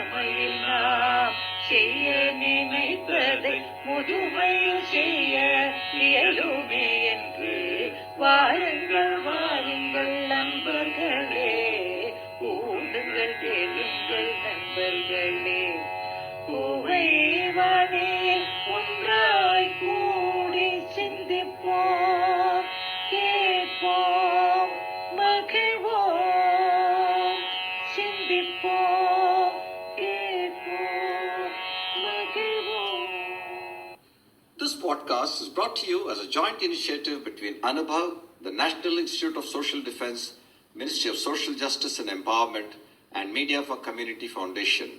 இளமையில் நாம் செய்ய நினைப்பதை முதுமையில் செய்ய இயலுமே என்று வாருங்கள் வாருங்கள் நண்பர்களே, கூடுங்கள் கேளுங்கள் நண்பர்களே. பூவைவானே ஒன்றாய் கூடி சிந்திப்போம், கேட்போம், மகிழ்வோம். சிந்திப்போம், கேட்போம், மகிழ்வோம். This podcast is brought to you as a joint initiative between Anubhav, the National Institute of Social Defense, Ministry of Social Justice and Empowerment, and Media for Community Foundation.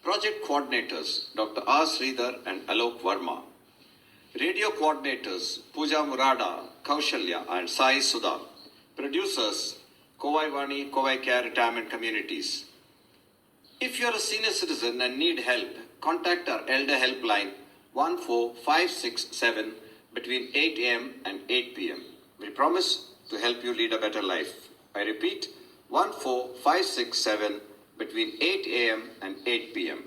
Project coordinators Dr. R. Sridhar and Alok Verma. Radio coordinators Pooja Murada, Kaushalya and Sai Sudha. Producers Kovai Vani, Kovai Care Retirement Communities. If you are a senior citizen and need help, contact our Elder Helpline 14567 between 8 a.m. and 8 p.m. We promise to help you lead a better life. I repeat, 14567 between 8 a.m. and 8 p.m.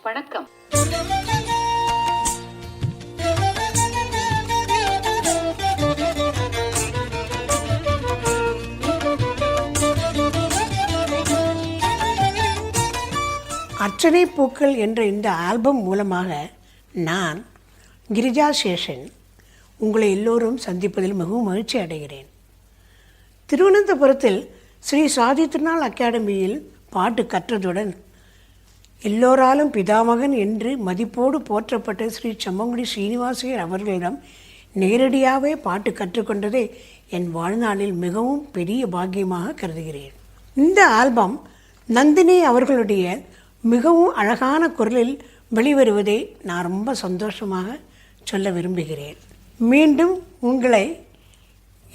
வணக்கம். அர்ச்சனை பூக்கள் என்ற இந்த album மூலமாக நான் கிரிஜா சேஷன் உங்களை எல்லோரும் சந்திப்பதில் மிகவும் மகிழ்ச்சி அடைகிறேன். திருவனந்தபுரத்தில் ஸ்ரீ சாதி திருநாள் அகாடமியில் பாட்டு கற்றதுடன் எல்லோராலும் பிதாமகன் என்று மதிப்போடு போற்றப்பட்ட ஸ்ரீ சம்மங்குடி ஸ்ரீனிவாசையர் அவர்களிடம் நேரடியாகவே பாட்டு கற்றுக்கொண்டதை என் வாழ்நாளில் மிகவும் பெரிய பாக்கியமாக கருதுகிறேன். இந்த ஆல்பம் நந்தினி அவர்களுடைய மிகவும் அழகான குரலில் வெளிவருவதை நான் ரொம்ப சந்தோஷமாக சொல்ல விரும்புகிறேன். மீண்டும் உங்களை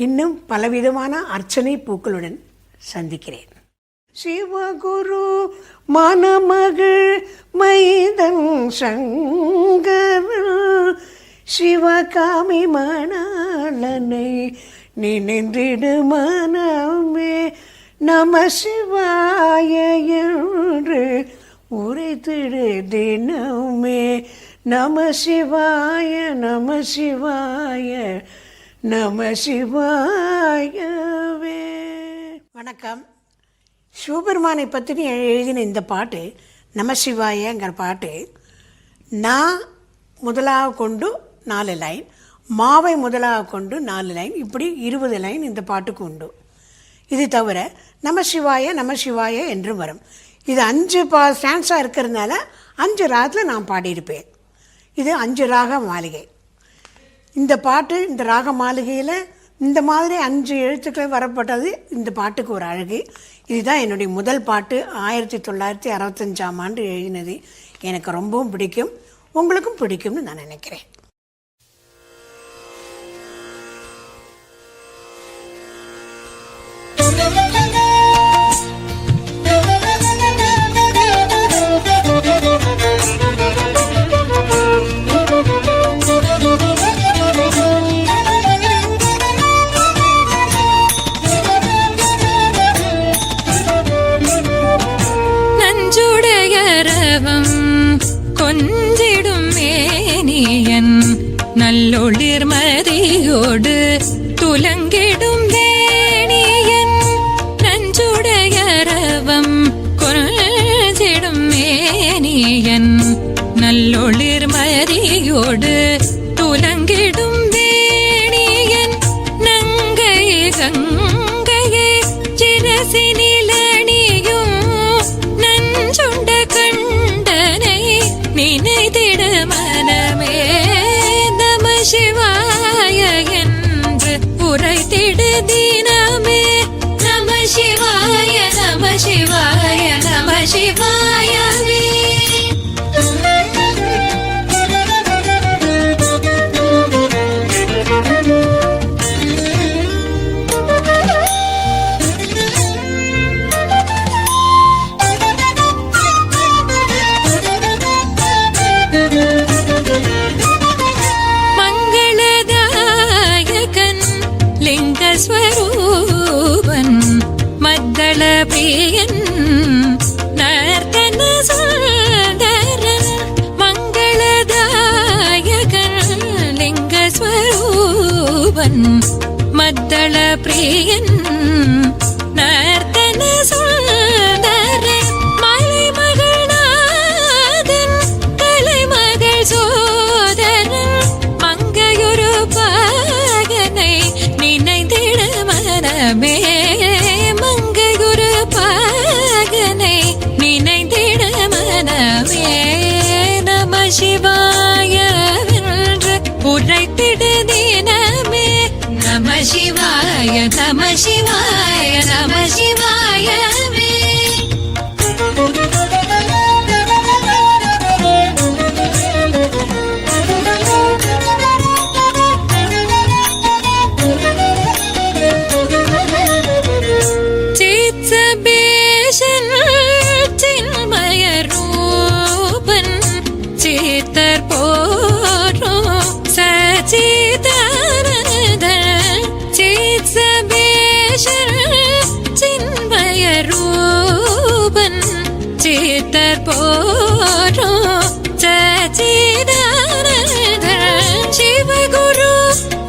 இன்னும் பலவிதமான அர்ச்சனை பூக்களுடன் சந்திக்கிறேன். சிவகுரு மணமகள் மைதன் சங்கர் சிவகாமி மணாளனை நினைந்திடு மனமே நம சிவாய என்று உரைத்திடு தினமே நம சிவாய நம சிவாய நம சிவாயவே. வணக்கம். சிவபெருமானை பற்றி எழுதின இந்த பாட்டு நமசிவாயங்கிற பாட்டு நான் முதலாக கொண்டு 4 லைன், மாவை முதலாக கொண்டு 4 லைன், இப்படி 20 லைன் இந்த பாட்டுக்கு உண்டு. இது தவிர நமசிவாய நமசிவாய என்று வரும். இது 5 ஸ்டான்ஸாக இருக்கிறதுனால 5 ராகத்தில் நான் பாடியிருப்பேன். இது 5 ராக மாளிகை. இந்த பாட்டு இந்த ராக மாளிகையில் இந்த மாதிரி 5 எழுத்துக்கள் வரப்பட்டது இந்த பாட்டுக்கு ஒரு அழகு. இதுதான் என்னுடைய முதல் பாட்டு. 1965ஆம் ஆண்டு எழுதினது. எனக்கு ரொம்பவும் பிடிக்கும், உங்களுக்கும் பிடிக்கும்னு நான் நினைக்கிறேன். கொஞ்சிடும் மேனியன் நல்லொளிர் மதியோடு துலங்கிடும் தேனியன் நஞ்சுடையரவம் கொஞ்சிடும் மேனியன் நல்லொளிர் மதியோடு துலங்கிடும் தேனியன் நங்கை கங்கையை சிரசினிலணியும் நஞ்சுண்ட கண்டனை நினைத்திட மனமே நம சிவாய என்று உரைத்திடு தினமே நம சிவாய நம சிவாய நம சிவாயவே. மத்தள பிரியன் நர்த்தன சுந்தர மலைமகனாதன் கலைமகள் சோதரன் மங்கையொரு பாகனை நினைந்திட மனமே மங்கையொரு பாகனை நினைந்திட மனமே நம சிவாய வென்று உரைத்திடு தினமே நம சிவாய நம சிவாய நம சிவாயவே சித்சபேஷன் சின்மய ரூபன் சித்தர் போரோ சச்சிதானந்தன் சித்சபேஷன் சின்மய ரூபன் சித்தர் போரோ சச்சிதானந்தன் சிவகுரு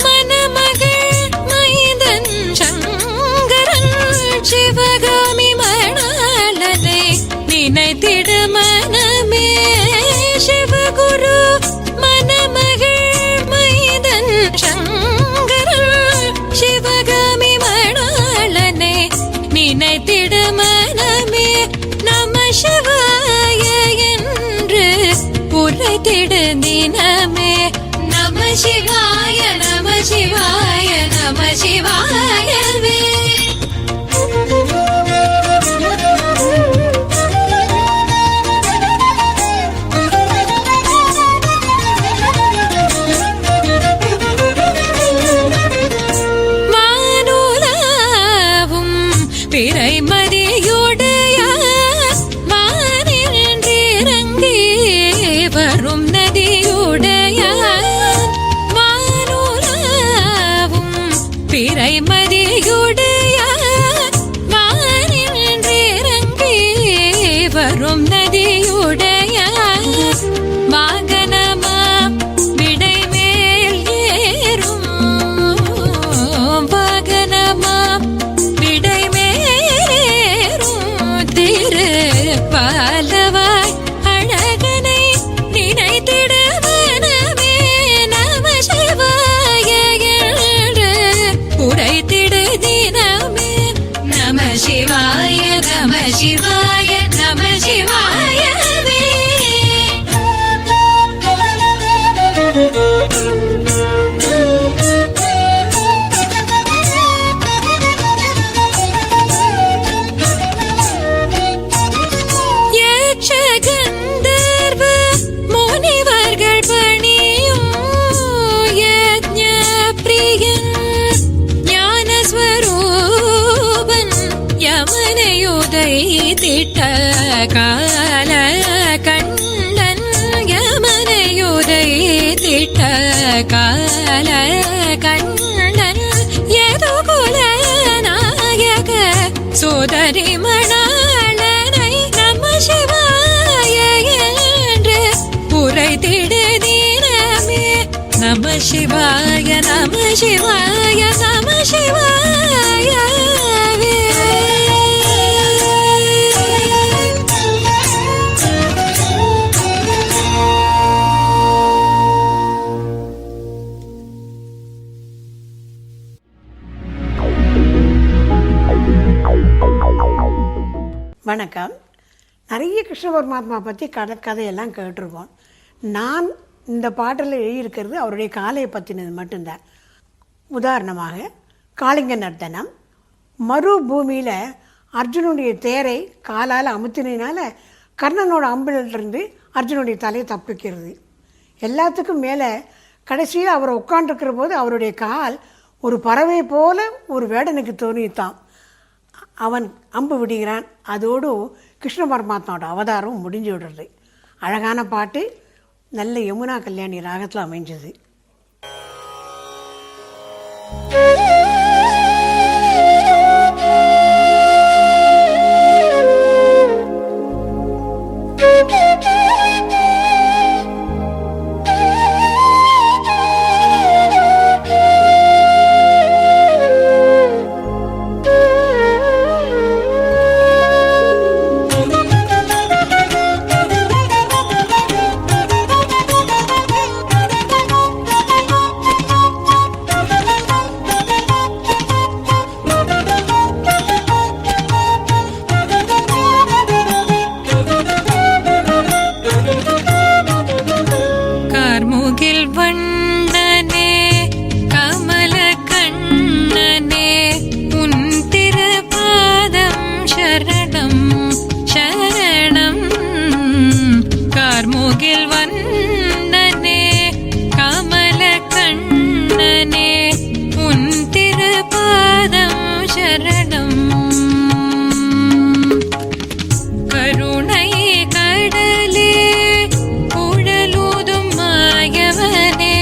மணமகள் மைந்தன் சங்கரன் சிவகாமி மணாளனை நினைத்திட மனமே சிவகுரு மணமகள் மைந்தன் சங்கரன் சிவகாமி மணாளனை நினைத்திட மனமே நம சிவாய என்று உரைத்திட தினமே நம சிவாய நம சிவாய நம சிவாயவே வானுலாவும் பிறைமதியுடைய வானின்றி வரும் நதியுடைய வானுலாவும் பிறைமதியுடைய வானின்றி வரும் நதியுடைய வாகனமா விடை மேல் ஏறும் வாகனமா விடை மேலேறும் திரு பாலவாய் அழகனை நினைத்திட மனமே நம சிவாய என்று உரைத்திட தினமே நம சிவாய நம சிவாய நம சிவாயவே யக்ஷகந்தர்வ முனிவர்கள் பணியும் யஜ்ஞ பிரியன் ஞானஸ்வரூபன் யமனையுதை திட்ட கால கண்ணன் யமனையுதை திட்ட கால கண்ணன் யதுகுல நாயக சோதரி மணாளனை நம சிவாய என்று உரைத்திட தினமே நம சிவாய நம சிவாய நம சிவாயவே வணக்கம். நிறைய கிருஷ்ண பரமாத்மா பற்றி கதையெல்லாம் கேட்டிருக்கோம். நான் இந்த பாட்டில் எழுதியிருக்கிறது அவருடைய காலையை பற்றினது மட்டும்தான். உதாரணமாக காளிங்க நர்த்தனம், மறு பூமியில் அர்ஜுனுடைய தேரை காலால் அமுத்தினால கர்ணனோட அம்பிலிருந்து அர்ஜுனுடைய தலையை தப்பிக்கிறது. எல்லாத்துக்கும் மேலே கடைசியில் அவர் உட்காண்டிருக்கிற போது அவருடைய கால் ஒரு பறவை போல ஒரு வேடனுக்கு தோணித்தான். அவன் அம்பு விடுகிறான். அதோடு கிருஷ்ண பரமாத்மாவோட அவதாரம் முடிஞ்சு விடுறது. அழகான பாட்டு, நல்ல யமுனா கல்யாணி ராகத்தில் அமைஞ்சது. சரணம். கருணை கடலே குழலூதும் மாயவனே,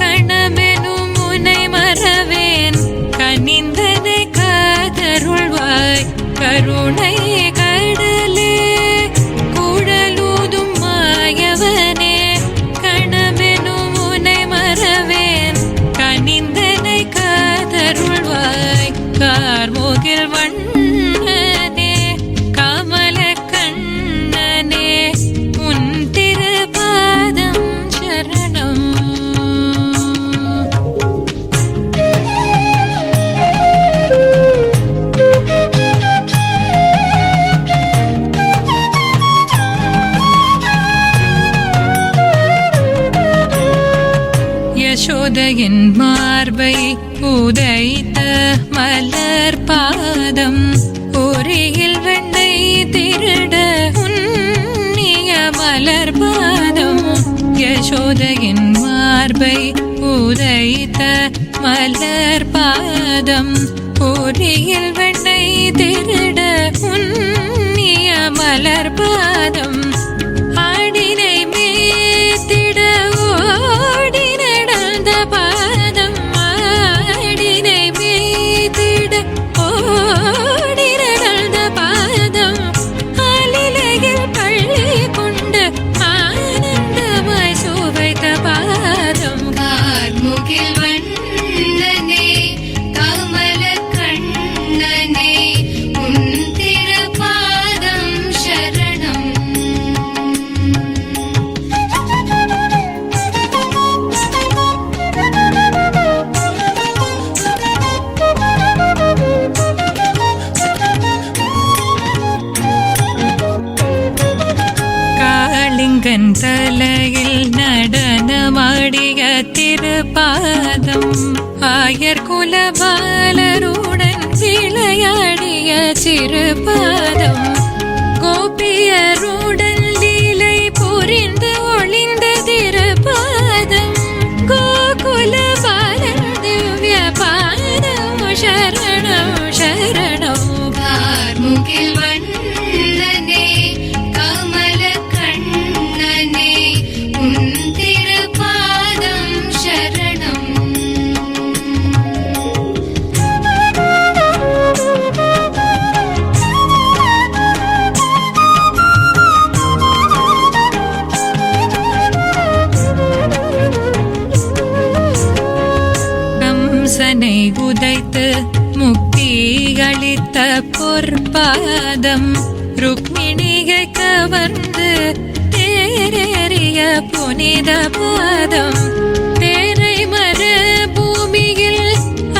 கணமெனும் முனை மறவேன் கனிந்தனை காதருள்வாய். கருணை கடலே குழலூதும் மாயவனே, கணமெனும் முனை மறவேன் கனிந்தனை காதருள்வாய். கார்முகில் வண்ணனே கமல கண்ணனே, உன் திருபாதம் சரணம். யசோதையின் மார்பை உதைத்த மலர் பாதம், ஒரியில் வெண்ணெய் திருட உன்னிய மலர் பாதம். யசோதையின் மார்பை உதைத்த மலர் பாதம், ஒரியில் வெண்ணெய் திருட உன்னிய மலர் பாதம். ஆடினை மேத்திட ஓடி நடந்த பாதம், ஆடினை மேத்திட ஓடி நடந்த பாதம். ஆலிலையில் பள்ளி கொண்டு ஆனந்தமாய் சுவைத்த பாதம். கார்முகில் வண்ணனே கமல கண்ணனே, உன் திருபாதம் சரணம். காளிங்கன் தலையில் நடனமாடிய திருப்பாதம், ஆயர் குலபாலருடன் விளையாடிய சிறுபாதம். கோபியருடன் லீலை புரிந்து ஒளிந்த திருப்பாதம். கோகுல பாலன் திவ்ய பாதம் சரணம் சரணம். கார்முகில் வண்ணனே கமல கண்ணனே, உன் திருபாதம் சரணம். கம்சனை உதைத்து முக்தி அளித்த பொற்பாதம், ருக்மிணியை கவர்ந்து தேரேறிய புனித பாதம். தேரை மர பூமியில்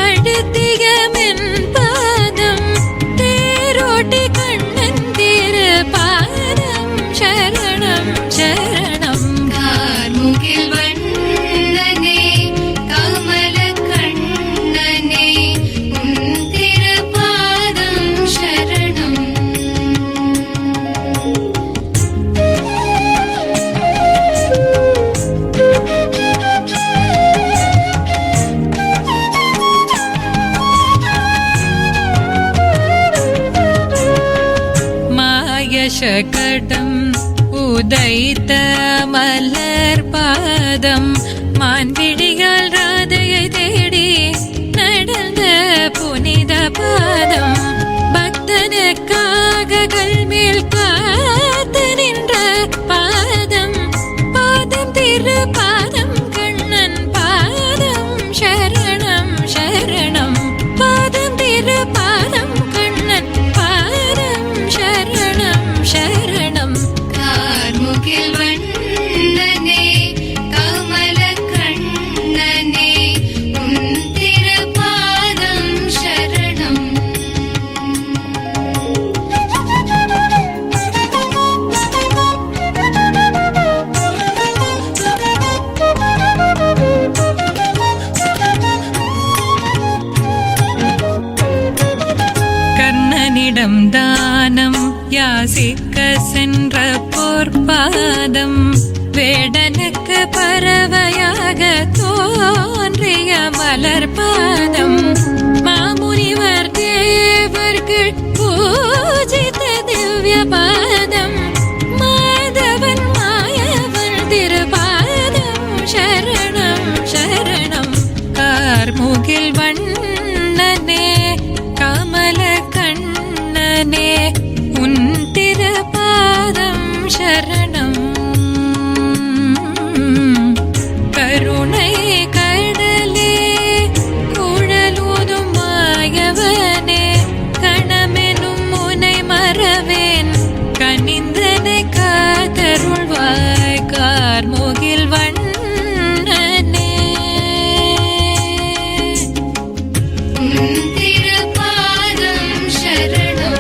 அடுத்திய மென் பாதம், தேரோட்டி கண்ணன் திரு பாதம் சரணம் சரணம். கார்முகில் வண்ணனே கமல கண்ணனே, உன் திருபாதம் சரணம். மாயசகடம் உதைத்த மலர் பாதம், மான்விழியால் ராதையை தேடி நடந்த புனித பாதம். பக்தனுக்காக கல்மேல் காத்து நின்ற பாதம், பாதம் திரு பாதம் கண்ணன் பாதம் சரணம் சரணம். பாதம் திரு பாதம் கண்ணன் பாதம் சரணம் சரணம். கார்முகில் வண்ணனே கமல கண்ணனே, உன் திருபாதம் சரணம். கர்ணனிடம் தானம் யாசிக்க சென்ற பொற்பாதம், வேடனுக்கு பறவையாக தோன்றிய மலர் பாதம். மாமுனிவர் வண்ணனே கமல கண்ணனே உன் திருபாதம் சரணம். கருணை கடலே குழலூதும் மாயவனே கணமெனும் முனை மறவேன் கனிந்தனை காத்தருள்வாய் கார்முகில் வண்ணனே. உன் திருபாதம் சரணம்.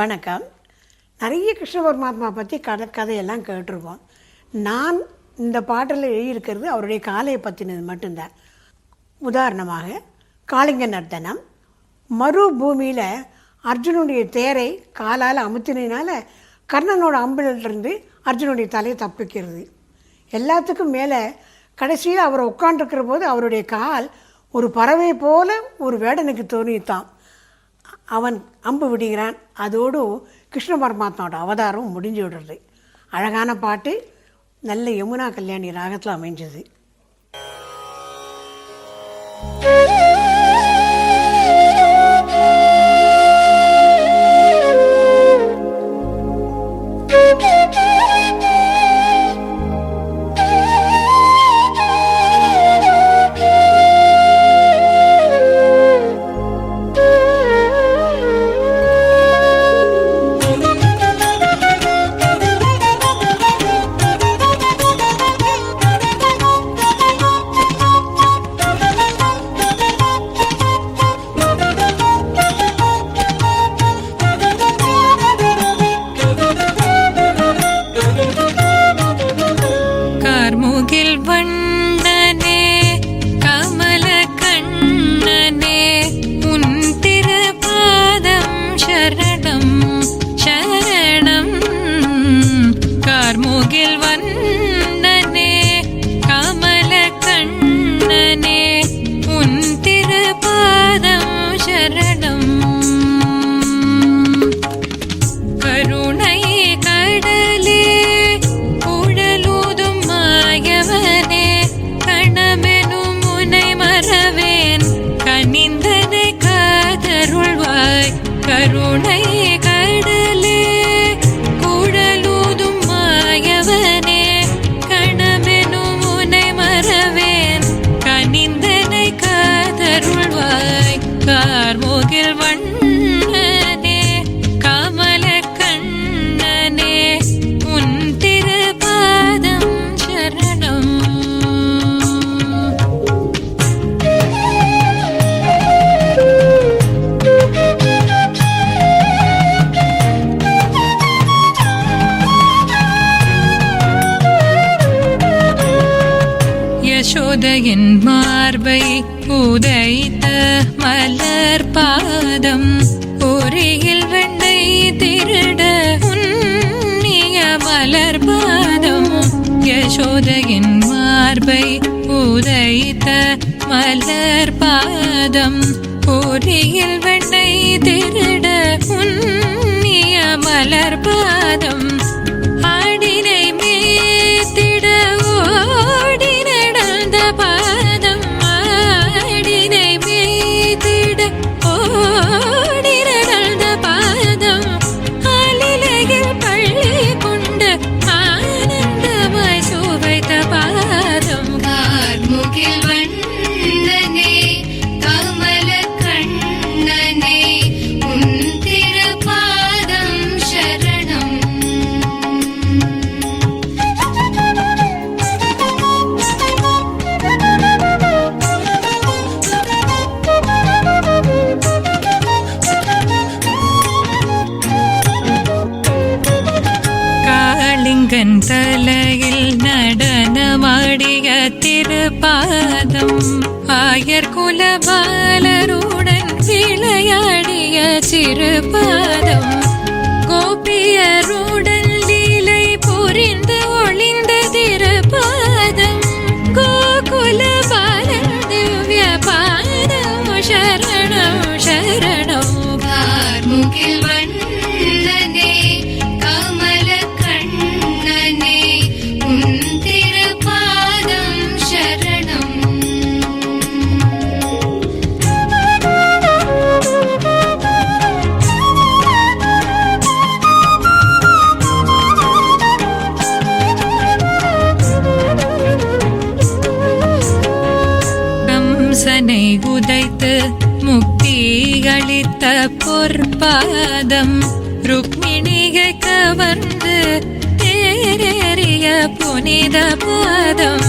வணக்கம். நிறைய கிருஷ்ண பரமாத்மா பற்றி கதையெல்லாம் கேட்டிருக்கோம். நான் இந்த பாட்டில் எழுதியிருக்கிறது அவருடைய காலையை பற்றினது மட்டும்தான். உதாரணமாக காளிங்க நர்த்தனம். மறு பூமியில் அர்ஜுனுடைய தேரை காலால் அமுத்தினால கர்ணனோட அம்பிலிருந்து அர்ஜுனுடைய தலையை தப்பிக்கிறது. எல்லாத்துக்கும் மேலே கடைசியில் அவர் உட்காண்டிருக்கிற போது அவருடைய கால் ஒரு பறவை போல ஒரு வேடனுக்கு தோணித்தான். அவன் அம்பு விடுகிறான். அதோடு கிருஷ்ண பரமாத்மாவோட அவதாரம் முடிஞ்சு விடுறது. அழகான பாட்டு, நல்ல யமுனா கல்யாணி ராகத்தில் அமைஞ்சது. கருணை கடலே குழலூதும் மாயவனே கணமெனும் முனை மறவேன் கனிந்தனை காதருள்வாய் கார்முகில் வண்ணனே கமல கண்ணனே உன் திருபாதம் சரணம். யசோதையின் மார்பை உதைத்த மலர் பாதம் ஒரியில் வெண்ணை திருட உன்னிய மலர் பாதம். யசோதையின் மார்பை உதைத்த மலர் பாதம் ஒரியில் வெண்ணை திருட உன்னிய மலர் பாதம். ஆடினை மேத்திட ஓடி நடந்த பாதம் ஆடினை மேத்திட ஓடி நடந்த பாதம் ஆலிலையில் பள்ளி கொண்டு ஆனந்தமாய் சுவைத்த பாதம். கார்முகில் வண்ணனே கமல கண்ணனே உன் அங்கன் தலையில் நடனமாடிய திருப்பாதம் ஆயர் குலபாலருடன் விளையாடிய சிறுபாதம் கோபியருடன் லீலை புரிந்து ஒளிந்த திருப்பாதம் கோகுலபாலன் திவ்ய பாதம் சரணம் சரணம் கார்முகில் வண்ணனே கமல கண்ணனே உன் திருப்பாதம் சரணம். கம்சனை உதைத்து முக்தி அளித்த பொற்பாதம் ருக்மிணியை கவர்ந்து தேரேறிய புனித பாதம்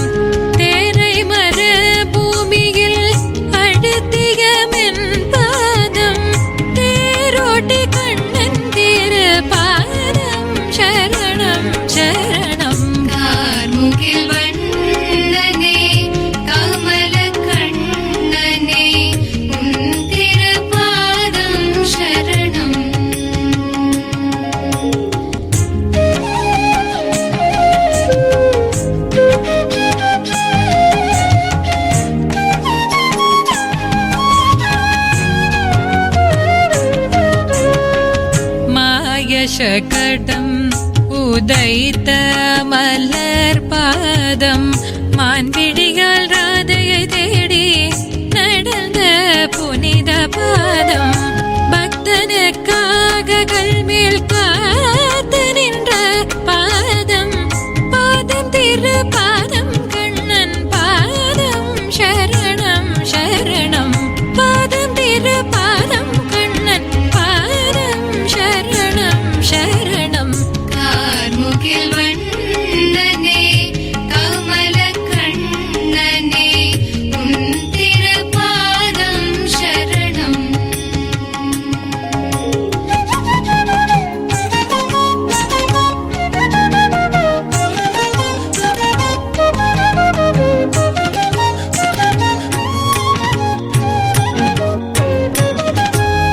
தேரை மர பூமியில் அழுத்திய மென் பாதம் தேரோட்டி கண்ணன் திரு பாதம் சரணம் சரணம். கார்முகில் வண்ணனே கமல கண்ணனே உன் திருப்பாதம் சரணம். மாயசகடம் உதைத்த மலர் பாதம் மான்விழியால் ராதையை தேடி நடந்த புனித பாதம் பக்தனுக்காக கல்மேல் காத்து நின்ற பாதம் பாதம் திரு பாதம் கண்ணன் பாதம் சரணம் சரணம் பாதம் திரு பாதம் கண்ணன் பாதம் சரணம் சரணம். கார்முகில் வண்ணனே கமல கண்ணனே உன் திருப்பாதம் சரணம்.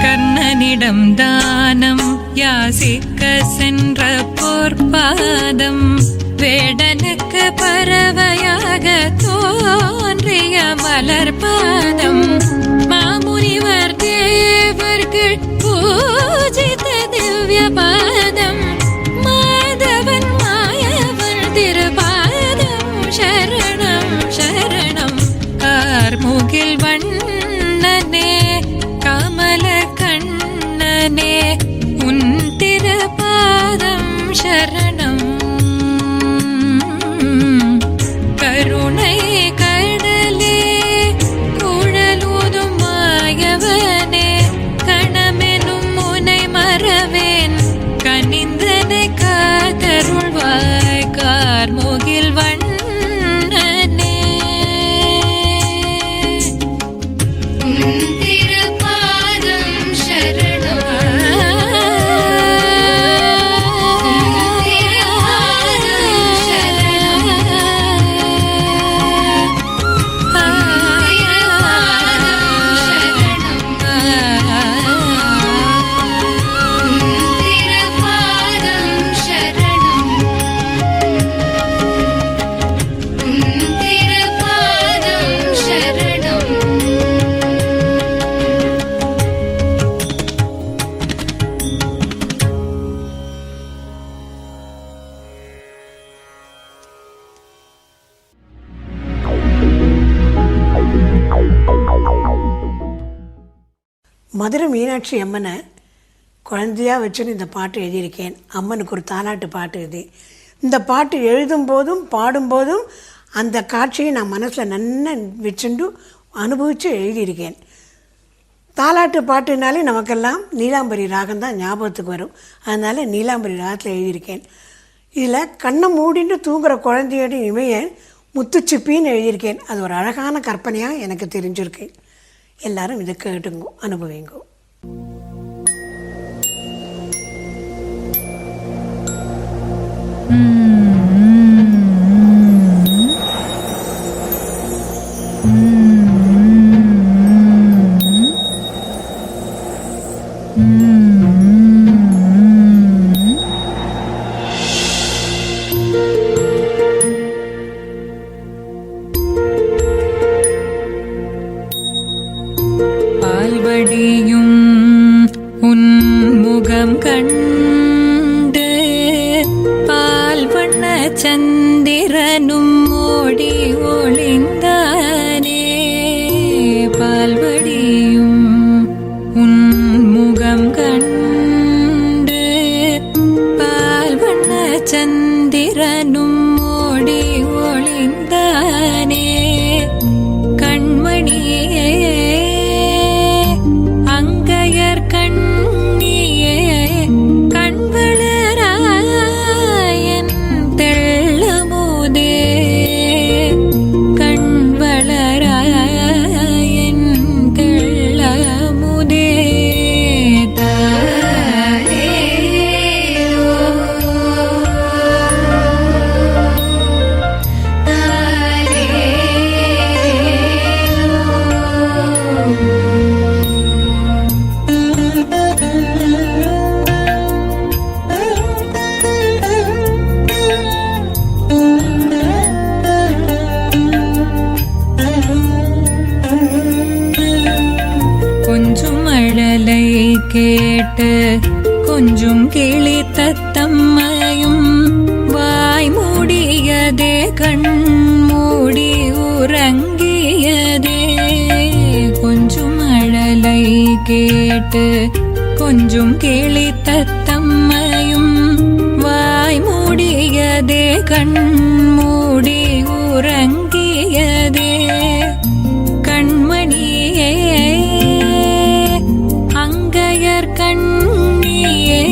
கர்ணனிடம் தானம் யாசிக்க சென்ற பொற்பாதம் வேடனுக்கு பறவையாக தோன்றிய மலர் பாதம் மாமுனிவர் தேவர்கள் பூஜித்த திவ்ய பாதம் மாதவன் மாயவன் திருபாதம் சரணம் சரணம். கார்முகில் வண்ணனே கமல கண்ணனே உன் திருபாதம் சரணம். கருணை கடலே குழலூதும் மாயவனே கணமெனும் முனை மறவேன் கனிந்தனை காதருள்வாய் கார்முகில் வண்ணனே உன் திருப்பாதம் சரணம். மதுரை மீனாட்சி அம்மனை குழந்தையாக வச்சுன்னு இந்த பாட்டு எழுதியிருக்கேன். அம்மனுக்கு ஒரு தாலாட்டு பாட்டு இது. இந்த பாட்டு எழுதும்போதும் பாடும்போதும் அந்த காட்சியை நான் மனசில் நன்னா வச்சுண்டு அனுபவித்து எழுதியிருக்கேன். தாலாட்டு பாட்டுனாலே நமக்கெல்லாம் நீலாம்பரி ராகம் தான் ஞாபகத்துக்கு வரும். அதனால் நீலாம்பரி ராகத்தில் எழுதியிருக்கேன். இதில் கண்ணை மூடிட்டு தூங்குகிற குழந்தையோட இமையை முத்துச்சிப்பின்னு எழுதியிருக்கேன். அது ஒரு அழகான கற்பனையாக எனக்கு தெரிஞ்சிருக்கு. எல்லாரும் இதை கேட்டுங்கோ, அனுபவிங்கோ. பால்வடியும் உன் முகம் கண்டு பால்வண்ண சந்திரனும் ஓடி ஒளிந்தானே. பால்வடியும் உன் முகம் கண்டு பால்வண்ண சந்திரனும் ஓடி ஒளிந்தானே. கண்மணியே அங்கையர் கண்ணியே கண்வளராயன் தெள்ளமுதே. கண்வளராயன் தெள்ளமுதே. கொஞ்சம் மழலை கேட்டு கொஞ்சம் கிளி தத்தம்மையும் வாய் மூடியதே கண் மூடி உறங்கியதே. கொஞ்சம் மழலை கேட்டு கொஞ்சம் கிளி தத்தம்மையும் வாய் மூடியதே கண் மூடி உறங்கியதே. கண்மணியே அங்கையர் கண்ணியே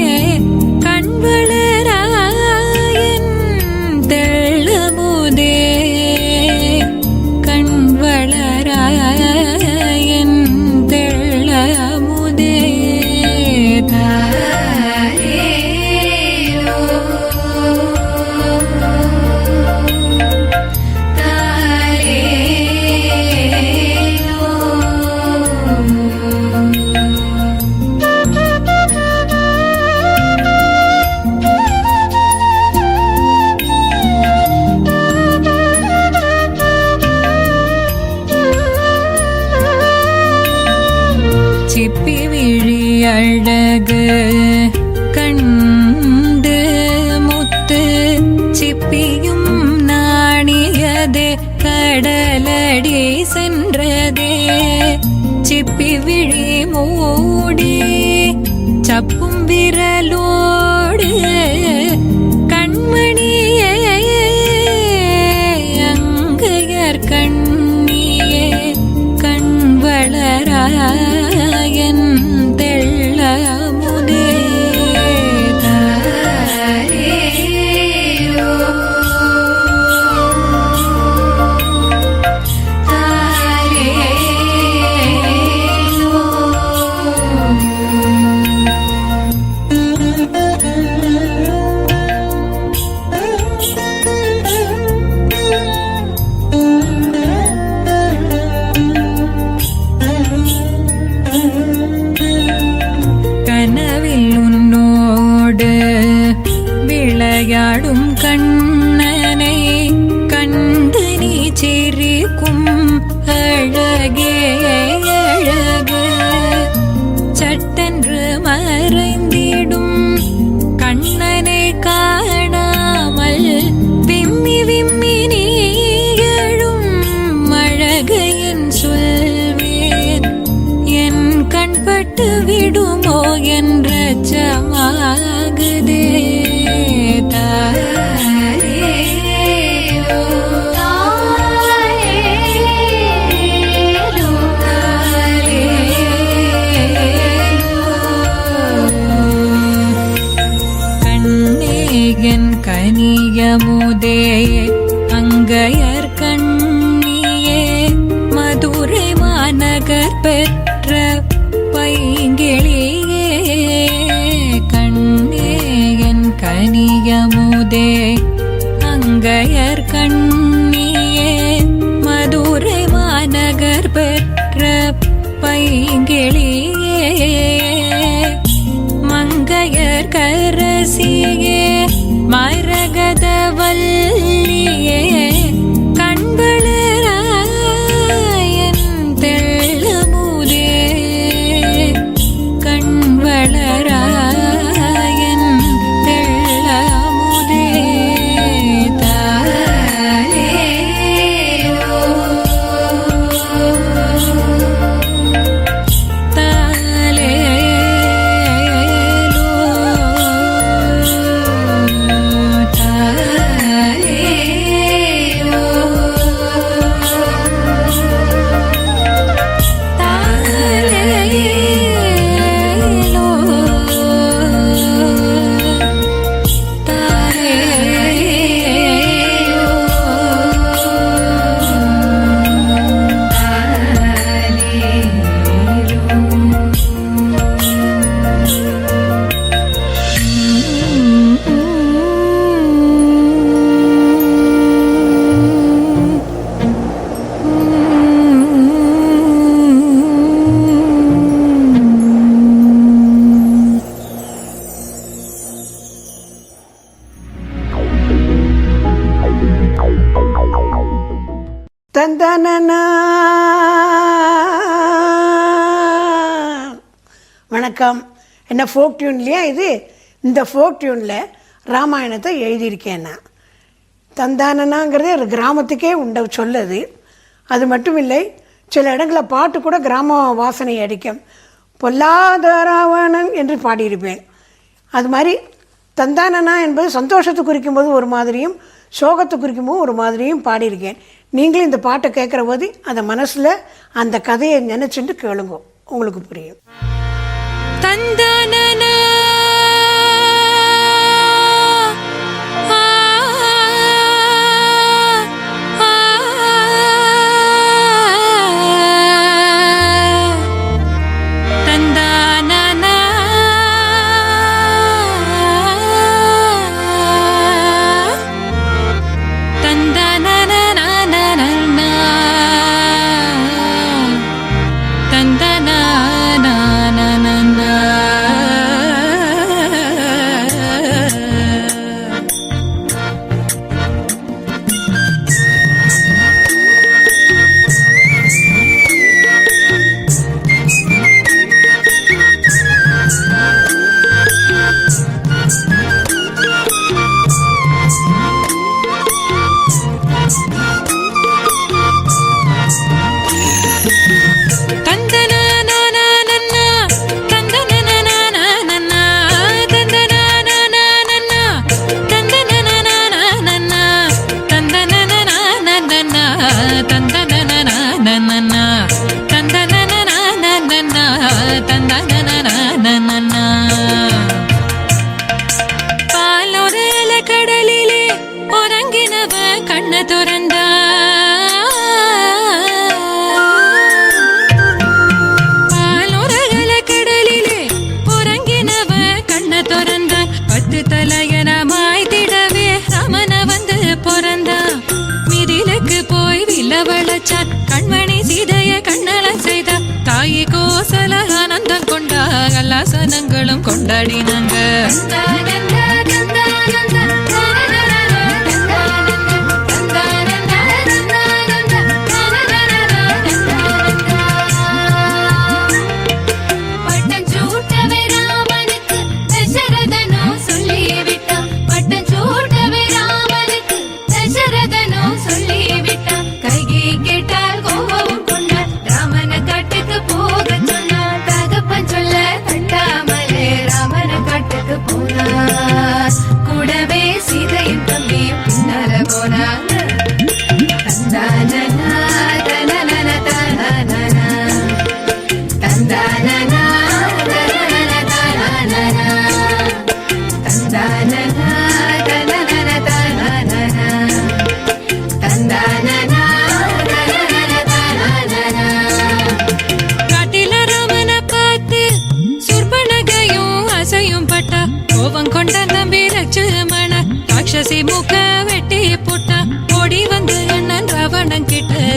கண்வளராயன் தெள்ளமுதே. கண்வளராயன் தெள்ளமுதே. சிப்பி விழி அழகு கண்டு முத்து சிப்பியும் நாணியதே கடலடி சென்றதே. சிப்பி விழி மூடி சப்பும் விரலோடு கண்மணியே அங்கையர் கண்ணியே கண்வளராயன் தெள்ளமுதே. கனவில் உன்னோடு விளையாடும் கண்ணனை கண்டு நீ சிரிக்கும் அழகே அழகு. சட்டென்று மறைந்திடும் கண்ணனை காணாமல் விம்மி விம்மி நீழும் அழகையன் சொல்வேன். என் கண்பட்டு விடுமோ என்ற சமாகுதே. கண்ணேயன் கனியமுதே அங்கையர் கண்ணியே மதுரை மாநகர் பெற்ற பைங்கிளியே. கண்ணேயன் கனியமுதே மங்கையர் கண்ணியே மதுரை மாநகர் பெற்ற பைங்கிளியே மங்கையர் கரசியே மரகத வல்லியே கண்வளராயன் தெள்ளமுதே கண்வளராயன் தெள்ளமுதே தந்தனனா. வணக்கம். என்ன ஃபோக் டியூன் இல்லையா இது? இந்த ஃபோக் டியூனில் ராமாயணத்தை எழுதியிருக்கேன் நான். தந்தானனாங்கிறதே ஒரு கிராமத்துக்கே உண்ட சொல்லுது. அது மட்டும் இல்லை, சில இடங்களில் பாட்டு கூட கிராம வாசனை அடிக்கும். பொல்லாத ராவணன் என்று பாடியிருப்பேன். அது மாதிரி தந்தானனா என்பது சந்தோஷத்தை குறிக்கும்போது ஒரு மாதிரியும் சோகத்தை குறிக்கும்போது ஒரு மாதிரியும் பாடியிருக்கேன். நீங்களும் இந்த பாட்டை கேட்குற போது அந்த மனசில் அந்த கதையை நினச்சிட்டு கேளுங்க, உங்களுக்கு புரியும். தந்தானனா பாலோரல கடலிலே உறங்கினவ கண்ண துறந்தா பாலோரல கடலிலே உறங்கினவ கண்ண துறந்தா பத்து தலையனமாய் திடவே ரமண வந்து பிறந்தா மிதிலுக்கு போய் விலவளச்சான் கண்மணி சீதைய கண்ணல செய்தா தாயி கோசல ஆனந்தம் கொண்டா கல்லாசனங்களும் கொண்டாடினாங்க. ராட்சசி மூக்க வெட்டி போட்டு